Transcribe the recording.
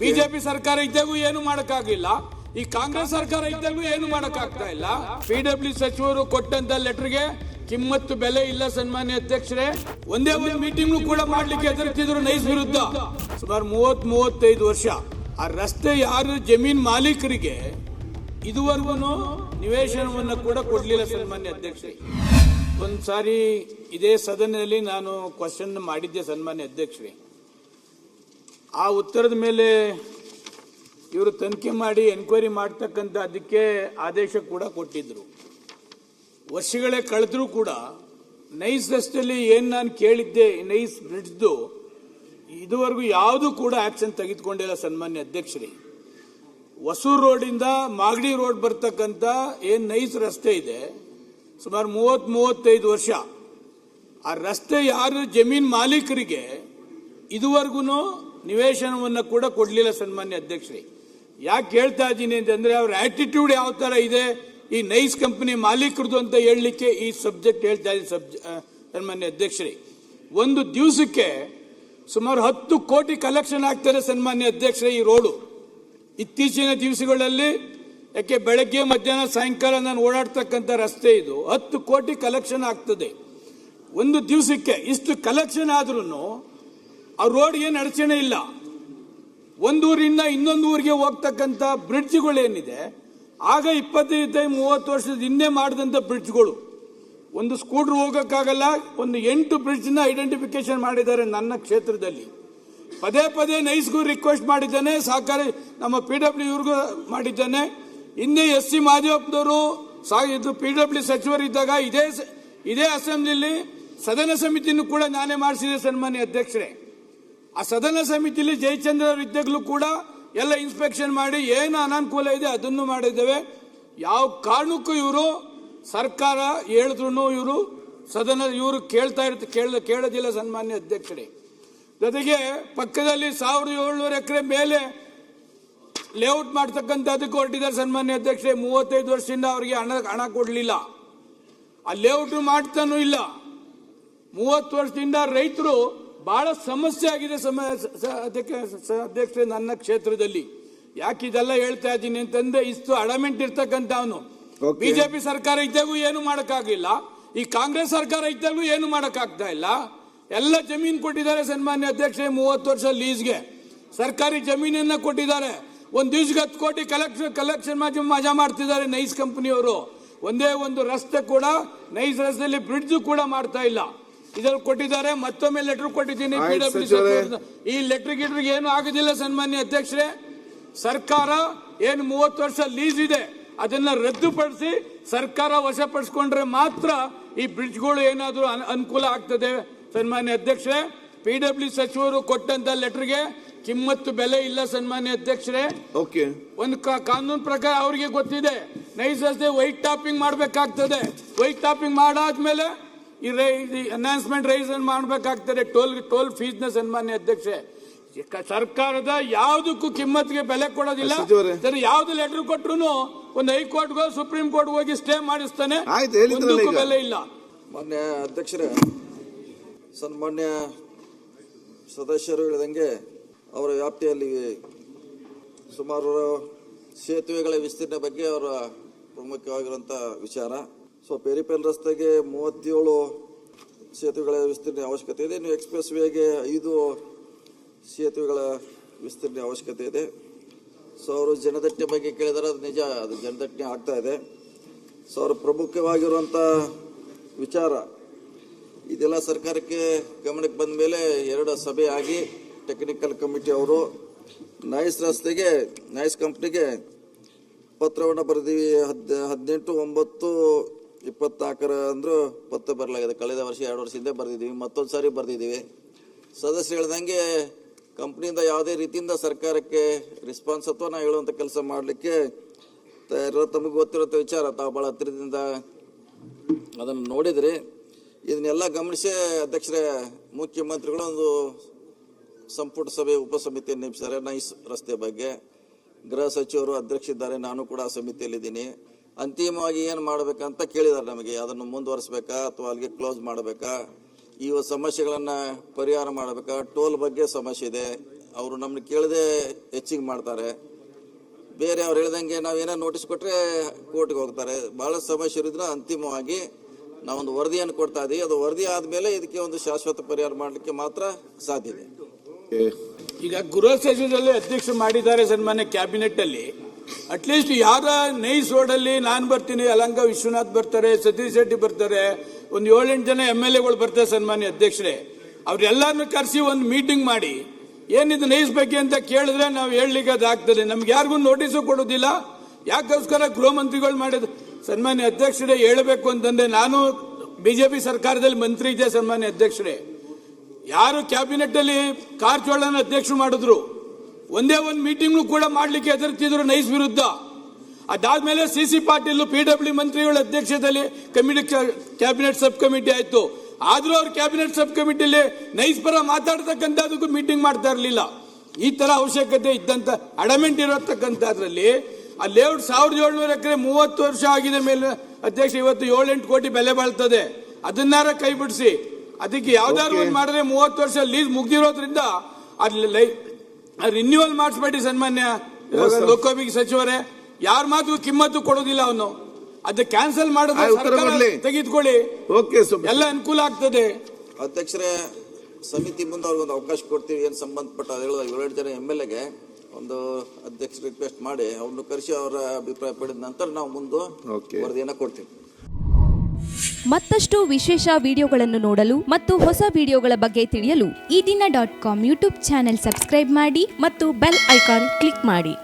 BJP ಸರ್ಕಾರ ಇದ್ದಾಗೂ ಏನು ಮಾಡಕ್ಕಾಗಿಲ್ಲ, ಈ ಕಾಂಗ್ರೆಸ್ ಸರ್ಕಾರ ಇದ್ದಾಗೂ ಏನು ಮಾಡಕ್ಕಾಗ್ತಾ ಇಲ್ಲ. PW ಸಚಿವರು ಕೊಟ್ಟಂತ ಲೆಟರ್ಗೆ ಕಿಮ್ಮತ್ತು ಬೆಲೆ ಇಲ್ಲ. ಸನ್ಮಾನ್ಯ ಅಧ್ಯಕ್ಷರೇ, ಒಂದೇ ಒಂದು ಮೀಟಿಂಗ್ ಕೂಡ ಮಾಡ್ಲಿಕ್ಕೆ ಹೆದರ್ತಿದ್ರು ನೈಸ್ ವಿರುದ್ಧ. ಸುಮಾರು 30-35 ವರ್ಷ ಆ ರಸ್ತೆ ಯಾರು ಜಮೀನ್ ಮಾಲೀಕರಿಗೆ ಇದುವರೆಗೂ ನಿವೇಶನವನ್ನು ಕೂಡ ಕೊಡ್ಲಿಲ್ಲ. ಸನ್ಮಾನ್ಯ ಅಧ್ಯಕ್ಷರೇ, ಒಂದ್ಸಾರಿ ಇದೇ ಸದನದಲ್ಲಿ ನಾನು ಕ್ವಶನ್ ಮಾಡಿದ್ದೆ ಸನ್ಮಾನ್ಯ ಅಧ್ಯಕ್ಷರೇ. ಆ ಉತ್ತರದ ಮೇಲೆ ಇವರು ತನಿಖೆ ಮಾಡಿ ಎನ್ಕ್ವೈರಿ ಮಾಡ್ತಕ್ಕಂಥ ಅದಕ್ಕೆ ಆದೇಶ ಕೂಡ ಕೊಟ್ಟಿದ್ರು. ವರ್ಷಗಳೇ ಕಳೆದ್ರೂ ಕೂಡ ನೈಸ್ ರಸ್ತೆಯಲ್ಲಿ ಏನು ನಾನು ಕೇಳಿದ್ದೆ, ನೈಸ್ ಬ್ರಿಡ್ಜ್ದು ಇದುವರೆಗೂ ಯಾವುದು ಕೂಡ ಆಕ್ಷನ್ ತೆಗೆದುಕೊಂಡಿಲ್ಲ. ಸನ್ಮಾನ್ಯ ಅಧ್ಯಕ್ಷರೇ, ಹೊಸೂರು ರೋಡಿಂದ ಮಾಗಡಿ ರೋಡ್ ಬರ್ತಕ್ಕಂಥ ಏನು ನೈಸ್ ರಸ್ತೆ ಇದೆ, ಸುಮಾರು 30-35 ವರ್ಷ ಆ ರಸ್ತೆ ಯಾರು ಜಮೀನ್ ಮಾಲೀಕರಿಗೆ ಇದುವರೆಗೂ ನಿವೇಶನವನ್ನು ಕೂಡ ಕೊಡಲಿಲ್ಲ. ಸನ್ಮಾನ್ಯ ಅಧ್ಯಕ್ಷರೇ, ಯಾಕೆ ಹೇಳ್ತಾ ಇದ್ದೀನಿ ಅಂತಂದ್ರೆ ಅವ್ರ ಆಟಿಟ್ಯೂಡ್ ಯಾವ ತರ ಇದೆ ಈ ನೈಸ್ ಕಂಪನಿ ಮಾಲೀಕರದು ಅಂತ ಹೇಳಲಿಕ್ಕೆ ಈ ಸಬ್ಜೆಕ್ಟ್ ಹೇಳ್ತಾ ಇದ್ದೀನಿ. ಸನ್ಮಾನ್ಯ ಅಧ್ಯಕ್ಷರೇ, ಒಂದು ದಿವಸಕ್ಕೆ ಸುಮಾರು 10 ಕೋಟಿ ಕಲೆಕ್ಷನ್ ಆಗ್ತಾರೆ. ಸನ್ಮಾನ್ಯ ಅಧ್ಯಕ್ಷರೇ, ಈ ರೋಡು ಇತ್ತೀಚಿನ ದಿವಸಗಳಲ್ಲಿ, ಯಾಕೆ ಬೆಳಗ್ಗೆ ಮಧ್ಯಾಹ್ನ ಸಾಯಂಕಾಲ ನಾನು ಓಡಾಡ್ತಕ್ಕಂಥ ರಸ್ತೆ ಇದು, 10 ಕೋಟಿ ಕಲೆಕ್ಷನ್ ಆಗ್ತದೆ ಒಂದು ದಿವಸಕ್ಕೆ. ಇಷ್ಟು ಕಲೆಕ್ಷನ್ ಆದ್ರೂ ಆ ರೋಡ್ಗೆ ಏನು ಅಡಚಣೆ ಇಲ್ಲ. ಒಂದೂರಿಂದ ಇನ್ನೊಂದು ಊರಿಗೆ ಹೋಗ್ತಕ್ಕಂಥ ಬ್ರಿಡ್ಜ್ಗಳೇನಿದೆ, ಆಗ 25-30 ವರ್ಷದ ಹಿಂದೆ ಮಾಡಿದಂಥ ಬ್ರಿಡ್ಜ್ಗಳು, ಒಂದು ಸ್ಕೂಟರ್ ಹೋಗೋಕ್ಕಾಗಲ್ಲ. ಒಂದು 8 ಬ್ರಿಡ್ಜ್ನ ಐಡೆಂಟಿಫಿಕೇಶನ್ ಮಾಡಿದ್ದಾರೆ ನನ್ನ ಕ್ಷೇತ್ರದಲ್ಲಿ. ಪದೇ ನೈಸ್ಗೂ ರಿಕ್ವೆಸ್ಟ್ ಮಾಡಿದ್ದಾನೆ, ಸಹಕಾರಿ ನಮ್ಮ PW ಇವ್ರಿಗೂ ಮಾಡಿದ್ದಾನೆ. ಹಿಂದೆ SC ಮಾದೇವಪ್ಪನವರು ಇದು PW ಸಚಿವರಿದ್ದಾಗ ಇದೇ ಅಸೆಂಬ್ಲಿಲಿ ಸದನ ಸಮಿತಿನೂ ಕೂಡ ನಾನೇ ಮಾಡಿಸಿದೆ. ಸನ್ಮಾನ್ಯ ಅಧ್ಯಕ್ಷರೇ, ಆ ಸದನ ಸಮಿತಿಯಲ್ಲಿ ಜಯಚಂದ್ರ ಅವರು ಇದ್ದಾಗಲೂ ಕೂಡ ಎಲ್ಲ ಇನ್ಸ್ಪೆಕ್ಷನ್ ಮಾಡಿ ಏನು ಅನಾನುಕೂಲ ಇದೆ ಅದನ್ನು ಮಾಡಿದ್ದೇವೆ. ಯಾವ ಕಾರಣಕ್ಕೂ ಇವರು ಸರ್ಕಾರ ಹೇಳಿದ್ರು ಇವರು ಕೇಳೋದಿಲ್ಲ. ಸನ್ಮಾನ್ಯ ಅಧ್ಯಕ್ಷರೇ, ಜೊತೆಗೆ ಪಕ್ಕದಲ್ಲಿ 1700 ಎಕರೆ ಮೇಲೆ ಲೇಔಟ್ ಮಾಡ್ತಕ್ಕಂಥದ್ದಕ್ಕೆ ಹೊರಟಿದ್ದಾರೆ. ಸನ್ಮಾನ್ಯ ಅಧ್ಯಕ್ಷರೇ, 35 ವರ್ಷದಿಂದ ಅವರಿಗೆ ಹಣ ಕೊಡಲಿಲ್ಲ, ಆ ಲೇಔಟ್ ಮಾಡ್ತಾನೂ ಇಲ್ಲ. 30 ವರ್ಷದಿಂದ ರೈತರು ಬಹಳ ಸಮಸ್ಯೆ ಆಗಿದೆ. ಅಧ್ಯಕ್ಷರೇ, ನನ್ನ ಕ್ಷೇತ್ರದಲ್ಲಿ ಯಾಕೆ ಇದೆಲ್ಲ ಹೇಳ್ತಾ ಇದ್ದೀನಿ ಅಂತಂದ್ರೆ, ಇಷ್ಟು ಅಡಮೆಂಟ್ ಇರ್ತಕ್ಕಂಥ ಅವನು ಬಿಜೆಪಿ ಸರ್ಕಾರ ಇದ್ದಾಗೂ ಏನು ಮಾಡಕ್ಕಾಗಿಲ್ಲ, ಈ ಕಾಂಗ್ರೆಸ್ ಸರ್ಕಾರ ಇದ್ದಾಗೂ ಏನು ಮಾಡಕ್ಕಾಗ್ತಾ ಇಲ್ಲ. ಎಲ್ಲ ಜಮೀನು ಕೊಟ್ಟಿದ್ದಾರೆ. ಸನ್ಮಾನ್ಯ ಅಧ್ಯಕ್ಷರೇ, 30 ವರ್ಷ ಲೀಸ್ಗೆ ಸರ್ಕಾರಿ ಜಮೀನನ್ನ ಕೊಟ್ಟಿದ್ದಾರೆ. ಒಂದು ದಿವಸಕ್ಕೆ 10 ಕೋಟಿ ಕಲೆಕ್ಷನ್ ಮಜಾ ಮಾಡ್ತಿದ್ದಾರೆ ನೈಸ್ ಕಂಪನಿಯವರು. ಒಂದೇ ಒಂದು ರಸ್ತೆ ಕೂಡ, ನೈಸ್ ರಸ್ತೆಯಲ್ಲಿ ಬ್ರಿಡ್ಜ್ ಕೂಡ ಮಾಡ್ತಾ ಇಲ್ಲ. ಇದ್ರಲ್ಲಿ ಕೊಟ್ಟಿದ್ದಾರೆ. ಮತ್ತೊಮ್ಮೆ ಲೆಟರ್ ಕೊಟ್ಟಿದ್ದೀನಿ PW. ಈ ಲೆಟರ್ ಏನು ಆಗುದಿಲ್ಲ. ಸನ್ಮಾನ್ಯ ಅಧ್ಯಕ್ಷರೇ, ಸರ್ಕಾರ ಏನು 30 ವರ್ಷ ಲೀಸ್ ಇದೆ ಅದನ್ನ ರದ್ದುಪಡಿಸಿ ಸರ್ಕಾರ ವಶಪಡಿಸಿಕೊಂಡ್ರೆ ಮಾತ್ರ ಈ ಬ್ರಿಡ್ಜ್ಗಳು ಏನಾದರೂ ಅನುಕೂಲ ಆಗ್ತದೆ. ಸನ್ಮಾನ್ಯ ಅಧ್ಯಕ್ಷರೇ, PW ಸಚಿವರು ಕೊಟ್ಟಂತ ಲೆಟರ್ಗೆ ಕಿಮ್ಮತ್ತು ಬೆಲೆ ಇಲ್ಲ. ಸನ್ಮಾನ್ಯ ಅಧ್ಯಕ್ಷರೇ, ಒಂದು ಕಾನೂನು ಪ್ರಕಾರ ಅವರಿಗೆ ಗೊತ್ತಿದೆ, ನೈಸ್ ರಸ್ತೆ ವೈಟ್ ಟಾಪಿಂಗ್ ಮಾಡಬೇಕಾಗ್ತದೆ. ವೈಟ್ ಟಾಪಿಂಗ್ ಮಾಡಾದ್ಮೇಲೆ ಈ ಎನ್ಹಾನ್ಸ್ಮೆಂಟ್ ರೈಸ್ ಮಾಡಬೇಕಾಗ್ತದೆ ಟೋಲ್ ಫೀಸ್ ನ. ಸನ್ಮಾನ್ಯ ಅಧ್ಯಕ್ಷೆ, ಸರ್ಕಾರದ ಯಾವುದಕ್ಕೂ ಕಿಮ್ಮತ್ತಿಗೆ ಬೆಲೆ ಕೊಡೋದಿಲ್ಲ. ಯಾವ್ದು ಲೆಟರ್ ಕೊಟ್ರು ಒಂದು ಹೈಕೋರ್ಟ್ಗೋ ಸುಪ್ರೀಂ ಕೋರ್ಟ್ ಹೋಗಿ ಸ್ಟೇ ಮಾಡಿಸ್ತಾನೆ, ಬೆಲೆ ಇಲ್ಲ. ಮಾನ್ಯ ಅಧ್ಯಕ್ಷರೇ, ಸನ್ಮಾನ್ಯ ಸದಸ್ಯರು ಹೇಳಿದಂಗೆ ಅವರ ವ್ಯಾಪ್ತಿಯಲ್ಲಿ ಸುಮಾರು ಸೇತುವೆಗಳ ವಿಸ್ತೀರ್ಣ ಬಗ್ಗೆ ಅವರ ಪ್ರಮುಖವಾಗಿರುವಂತ ವಿಚಾರ. ಸೊ ಪೆರಿಪೆಲ್ ರಸ್ತೆಗೆ 37 ಸೇತುವೆಗಳ ವಿಸ್ತೀರ್ಣ ಅವಶ್ಯಕತೆ ಇದೆ. ಇನ್ನು ಎಕ್ಸ್ಪ್ರೆಸ್ ವೇಗೆ 5 ಸೇತುವೆಗಳ ವಿಸ್ತೀರ್ಣ ಅವಶ್ಯಕತೆ ಇದೆ. ಸೊ ಅವರು ಜನದಟ್ಟಣೆ ಬಗ್ಗೆ ಕೇಳಿದರೆ ಅದು ನಿಜ, ಅದು ಜನದಟ್ಟಣೆ ಆಗ್ತಾ ಇದೆ. ಸೊ ಅವರು ಪ್ರಮುಖವಾಗಿರುವಂಥ ವಿಚಾರ ಇದೆಲ್ಲ ಸರ್ಕಾರಕ್ಕೆ ಗಮನಕ್ಕೆ ಬಂದ ಮೇಲೆ 2 ಸಭೆ ಆಗಿ ಟೆಕ್ನಿಕಲ್ ಕಮಿಟಿ ಅವರು ನೈಸ್ ರಸ್ತೆಗೆ, ನೈಸ್ ಕಂಪ್ನಿಗೆ ಪತ್ರವನ್ನು ಬರೆದೀವಿ. 18/9/24 ಅಂದ್ರೂ ಪತ್ರ ಬರಲಾಗಿದೆ. ಕಳೆದ ವರ್ಷ 2 ವರ್ಷ ಹಿಂದೆ ಬರೆದಿದ್ದೀವಿ, ಮತ್ತೊಂದು ಸಾರಿ ಬರೆದಿದ್ದೀವಿ. ಸದಸ್ಯರು ಹೇಳ್ದಂಗೆ ಕಂಪ್ನಿಯಿಂದ ಯಾವುದೇ ರೀತಿಯಿಂದ ಸರ್ಕಾರಕ್ಕೆ ರೆಸ್ಪಾನ್ಸ್ ಅಥವಾ ನಾವು ಹೇಳುವಂಥ ಕೆಲಸ ಮಾಡಲಿಕ್ಕೆ ತಮಗೆ ಗೊತ್ತಿರುವಂಥ ವಿಚಾರ. ತಾವು ಭಾಳ ಹತ್ತಿರದಿಂದ ಅದನ್ನು ನೋಡಿದ್ರಿ. ಇದನ್ನೆಲ್ಲ ಗಮನಿಸಿ ಅಧ್ಯಕ್ಷರೇ, ಮುಖ್ಯಮಂತ್ರಿಗಳು ಒಂದು ಸಂಪುಟ ಸಭೆ ಉಪಸಮಿತಿಯನ್ನು ನೇಮಿಸಿದ್ದಾರೆ ನೈಸ್ ರಸ್ತೆ ಬಗ್ಗೆ. ಗೃಹ ಸಚಿವರು ಅಧ್ಯಕ್ಷರಿದ್ದಾರೆ, ನಾನು ಕೂಡ ಆ ಸಮಿತಿಯಲ್ಲಿದ್ದೀನಿ. ಅಂತಿಮವಾಗಿ ಏನು ಮಾಡಬೇಕಂತ ಕೇಳಿದ್ದಾರೆ ನಮಗೆ. ಅದನ್ನು ಮುಂದುವರಿಸಬೇಕಾ ಅಥವಾ ಅಲ್ಲಿಗೆ ಕ್ಲೋಸ್ ಮಾಡಬೇಕಾ, ಈ ಸಮಸ್ಯೆಗಳನ್ನು ಪರಿಹಾರ ಮಾಡಬೇಕಾ, ಟೋಲ್ ಬಗ್ಗೆ ಸಮಸ್ಯೆ ಇದೆ, ಅವರು ನಮ್ಮನ್ನ ಕೇಳದೆ ಹೆಚ್ಚಿಗೆ ಮಾಡ್ತಾರೆ. ಬೇರೆ ಅವ್ರು ಹೇಳ್ದಂಗೆ ನಾವೇನೋ ನೋಟಿಸ್ ಕೊಟ್ಟರೆ ಕೋರ್ಟ್ಗೆ ಹೋಗ್ತಾರೆ. ಭಾಳ ಸಮಸ್ಯೆ ಇರೋದ್ರಿಂದ ಅಂತಿಮವಾಗಿ ನಾವೊಂದು ವರದಿಯನ್ನು ಕೊಡ್ತಾ ಇದ್ದೀವಿ. ಅದು ವರದಿ ಆದಮೇಲೆ ಇದಕ್ಕೆ ಒಂದು ಶಾಶ್ವತ ಪರಿಹಾರ ಮಾಡಲಿಕ್ಕೆ ಮಾತ್ರ ಸಾಧ್ಯ ಇದೆ. ಈಗ ಗೃಹ ಸಚಿವರಲ್ಲಿ ಅಧ್ಯಕ್ಷ ಮಾಡಿದ್ದಾರೆ ಸನ್ಮಾನ್ಯ ಕ್ಯಾಬಿನೆಟ್ ಅಲ್ಲಿ. ಅಟ್ಲೀಸ್ಟ್ ಯಾರ ನೈಸ್ ರೋಡಲ್ಲಿ ನಾನು ಬರ್ತೀನಿ, ಯಲಹಂಕ ವಿಶ್ವನಾಥ್ ಬರ್ತಾರೆ, ಸತೀಶ್ ಶೆಟ್ಟಿ ಬರ್ತಾರೆ, ಒಂದು 7-8 ಜನ MLAಗಳು ಬರ್ತಾರೆ ಸನ್ಮಾನ್ಯ ಅಧ್ಯಕ್ಷರೇ. ಅವ್ರೆಲ್ಲರನ್ನು ಕರೆಸಿ ಒಂದು ಮೀಟಿಂಗ್ ಮಾಡಿ ಏನಿದು ನೈಸ್ ಬಗ್ಗೆ ಅಂತ ಕೇಳಿದ್ರೆ ನಾವು ಹೇಳಲಿಕ್ಕೆ ಅದಾಗ್ತದೆ. ನಮ್ಗೆ ಯಾರಿಗೂ ನೋಟಿಸು ಕೊಡೋದಿಲ್ಲ. ಯಾಕೋಸ್ಕರ ಗೃಹ ಮಂತ್ರಿಗಳು ಮಾಡಿದ್ರು ಸನ್ಮಾನ್ಯ ಅಧ್ಯಕ್ಷರೇ. ಹೇಳಬೇಕು ಅಂತಂದ್ರೆ ನಾನು ಬಿಜೆಪಿ ಸರ್ಕಾರದಲ್ಲಿ ಮಂತ್ರಿ ಇದ್ದೆ ಸನ್ಮಾನ್ಯ ಅಧ್ಯಕ್ಷರೇ. ಯಾರು ಕ್ಯಾಬಿನೆಟ್ ಅಲ್ಲಿ ಕಾರಜೋಳನ ಅಧ್ಯಕ್ಷರು ಮಾಡಿದ್ರು, ಒಂದೇ ಒಂದು ಮೀಟಿಂಗ್ ಕೂಡ ಮಾಡ್ಲಿಕ್ಕೆ ಹೆದರ್ತಿದ್ರು ನೈಸ್ ವಿರುದ್ಧ. ಅದಾದ್ಮೇಲೆ CC ಪಾಟೀಲ್ PW ಮಂತ್ರಿಗಳ ಅಧ್ಯಕ್ಷತೆಯಲ್ಲಿ ಕ್ಯಾಬಿನೆಟ್ ಸಬ್ ಕಮಿಟಿ ಆಯ್ತು. ಆದ್ರೂ ಅವ್ರ ಕ್ಯಾಬಿನೆಟ್ ಸಬ್ ಕಮಿಟಿಲಿ ನೈಸ್ ಪರ ಮಾತಾಡ್ತಕ್ಕಂಥದಕ್ಕೂ ಮೀಟಿಂಗ್ ಮಾಡ್ತಾ ಇರಲಿಲ್ಲ. ಈ ತರ ಅವಶ್ಯಕತೆ ಇದ್ದಂತ ಅಡಮೆಂಟ್ ಇರತಕ್ಕಂಥದ್ರಲ್ಲಿ ಆ ಲೇಔಟ್ 1700 ಎಕರೆ 30 ವರ್ಷ ಆಗಿದೆ ಮೇಲೆ ಅಧ್ಯಕ್ಷ ಇವತ್ತು 7-8 ಕೋಟಿ ಬೆಲೆ ಬಾಳ್ತದೆ. ಅದನ್ನಾರ ಕೈ ಬಿಡಿಸಿ ಅದಕ್ಕೆ ಯಾವ್ದಾದ್ರು ಒಂದು ಮಾಡಿದ್ರೆ 30 ವರ್ಷ ಲೀಸ್ ಮುಗ್ದಿರೋದ್ರಿಂದ ಅಲ್ಲಿ ರಿನ್ಯೂವಲ್ ಮಾಡಿಸ್ಬೇಡಿ ಸನ್ಮಾನ್ಯ ಲೋಕೋಪಯೋಗಿ ಸಚಿವರೇ. ಯಾರ ಮಾತು ಕಿಮ್ಮತ್ತು ಕೊಡೋದಿಲ್ಲ ಅವನು. ಅದು ಕ್ಯಾನ್ಸಲ್ ಮಾಡಿದ್ರೆ ತೆಗೆದುಕೊಳ್ಳಿ, ಎಲ್ಲ ಅನುಕೂಲ ಆಗ್ತದೆ. ಅಧ್ಯಕ್ಷರೇ, ಸಮಿತಿ ಮುಂದೆ ಅವ್ರಿಗೊಂದು ಅವಕಾಶ ಕೊಡ್ತೀವಿ. ಏನು ಸಂಬಂಧಪಟ್ಟ 7 ಜನ MLAಗೆ ಒಂದು ಅಧ್ಯಕ್ಷ ರಿಕ್ವೆಸ್ಟ್ ಮಾಡಿ ಅವ್ರನ್ನ ಕರೆಸಿ ಅವರ ಅಭಿಪ್ರಾಯ ಪಡೆದ ನಂತರ ನಾವು ಮುಂದೆ ವರದಿಯನ್ನು ಕೊಡ್ತೀವಿ. ಮತ್ತಷ್ಟು ವಿಶೇಷ ವಿಡಿಯೋಗಳನ್ನು ನೋಡಲು ಮತ್ತು ಹೊಸ ವಿಡಿಯೋಗಳ ಬಗ್ಗೆ ತಿಳಿಯಲು ಈ ದಿನ .com ಯೂಟ್ಯೂಬ್ ಚಾನೆಲ್ ಸಬ್ಸ್ಕ್ರೈಬ್ ಮಾಡಿ ಮತ್ತು ಬೆಲ್ ಐಕಾನ್ ಕ್ಲಿಕ್ ಮಾಡಿ.